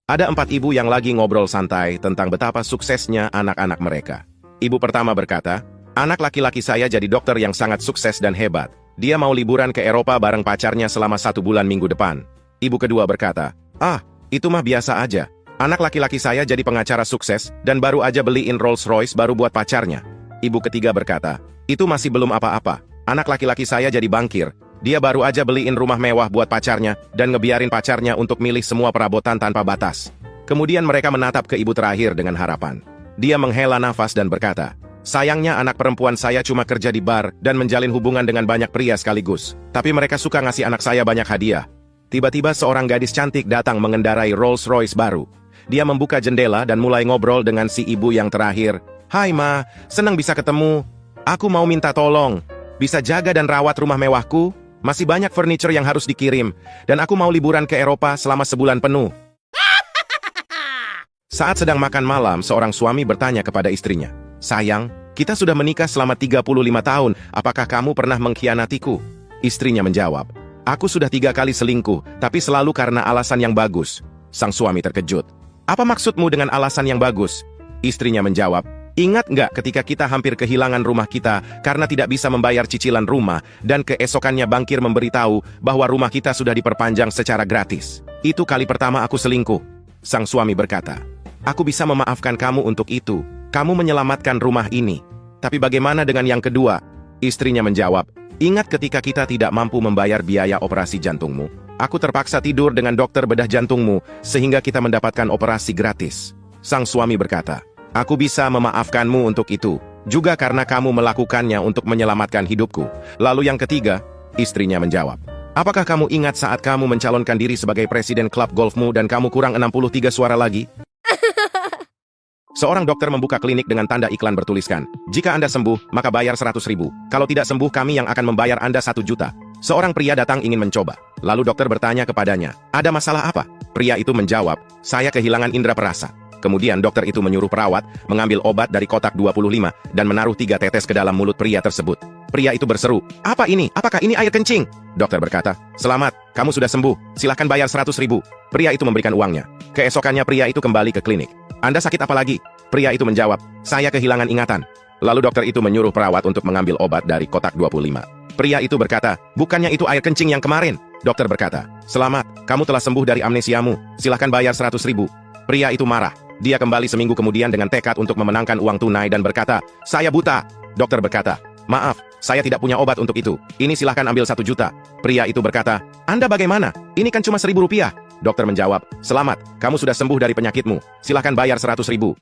Ada 4 ibu yang lagi ngobrol santai tentang betapa suksesnya anak-anak mereka. Ibu pertama berkata, anak laki-laki saya jadi dokter yang sangat sukses dan hebat. Dia mau liburan ke Eropa bareng pacarnya selama 1 bulan minggu depan. Ibu kedua berkata, itu mah biasa aja. Anak laki-laki saya jadi pengacara sukses dan baru aja beliin Rolls Royce baru buat pacarnya. Ibu ketiga berkata, itu masih belum apa-apa. Anak laki-laki saya jadi bankir. Dia baru aja beliin rumah mewah buat pacarnya dan ngebiarin pacarnya untuk milih semua perabotan tanpa batas. Kemudian mereka menatap ke ibu terakhir dengan harapan. Dia menghela nafas dan berkata, sayangnya anak perempuan saya cuma kerja di bar dan menjalin hubungan dengan banyak pria sekaligus. Tapi mereka suka ngasih anak saya banyak hadiah. Tiba-tiba seorang gadis cantik datang mengendarai Rolls Royce baru. Dia membuka jendela dan mulai ngobrol dengan si ibu yang terakhir. Hai ma, senang bisa ketemu. Aku mau minta tolong. Bisa jaga dan rawat rumah mewahku? Masih banyak furniture yang harus dikirim, dan aku mau liburan ke Eropa selama sebulan penuh. Saat sedang makan malam, seorang suami bertanya kepada istrinya, sayang, kita sudah menikah selama 35 tahun, apakah kamu pernah mengkhianatiku? Istrinya menjawab, aku sudah 3 kali selingkuh, tapi selalu karena alasan yang bagus. Sang suami terkejut. Apa maksudmu dengan alasan yang bagus? Istrinya menjawab, ingat nggak ketika kita hampir kehilangan rumah kita karena tidak bisa membayar cicilan rumah dan keesokannya bankir memberitahu bahwa rumah kita sudah diperpanjang secara gratis. Itu kali pertama aku selingkuh. Sang suami berkata, aku bisa memaafkan kamu untuk itu. Kamu menyelamatkan rumah ini. Tapi bagaimana dengan yang kedua? Istrinya menjawab, ingat ketika kita tidak mampu membayar biaya operasi jantungmu. Aku terpaksa tidur dengan dokter bedah jantungmu sehingga kita mendapatkan operasi gratis. Sang suami berkata, aku bisa memaafkanmu untuk itu, juga karena kamu melakukannya untuk menyelamatkan hidupku. Lalu yang ketiga, istrinya menjawab, apakah kamu ingat saat kamu mencalonkan diri sebagai presiden klub golfmu dan kamu kurang 63 suara lagi? Seorang dokter membuka klinik dengan tanda iklan bertuliskan, jika Anda sembuh, maka bayar 100.000. Kalau tidak sembuh, kami yang akan membayar Anda 1 juta. Seorang pria datang ingin mencoba. Lalu dokter bertanya kepadanya, ada masalah apa? Pria itu menjawab, saya kehilangan indera perasa. Kemudian dokter itu menyuruh perawat mengambil obat dari kotak 25 dan menaruh 3 tetes ke dalam mulut pria tersebut. Pria itu berseru, apa ini? Apakah ini air kencing? Dokter berkata, selamat, kamu sudah sembuh, silahkan bayar 100.000. Pria itu memberikan uangnya. Keesokannya pria itu kembali ke klinik. Anda sakit apa lagi? Pria itu menjawab, saya kehilangan ingatan. Lalu dokter itu menyuruh perawat untuk mengambil obat dari kotak 25. Pria itu berkata, bukannya itu air kencing yang kemarin? Dokter berkata, selamat, kamu telah sembuh dari amnesiamu, silahkan bayar 100.000. Pria itu marah. Dia kembali seminggu kemudian dengan tekad untuk memenangkan uang tunai dan berkata, saya buta. Dokter berkata, maaf, saya tidak punya obat untuk itu. Ini silahkan ambil 1 juta. Pria itu berkata, Anda bagaimana? Ini kan cuma 1.000 rupiah. Dokter menjawab, selamat, kamu sudah sembuh dari penyakitmu. Silahkan bayar 100.000.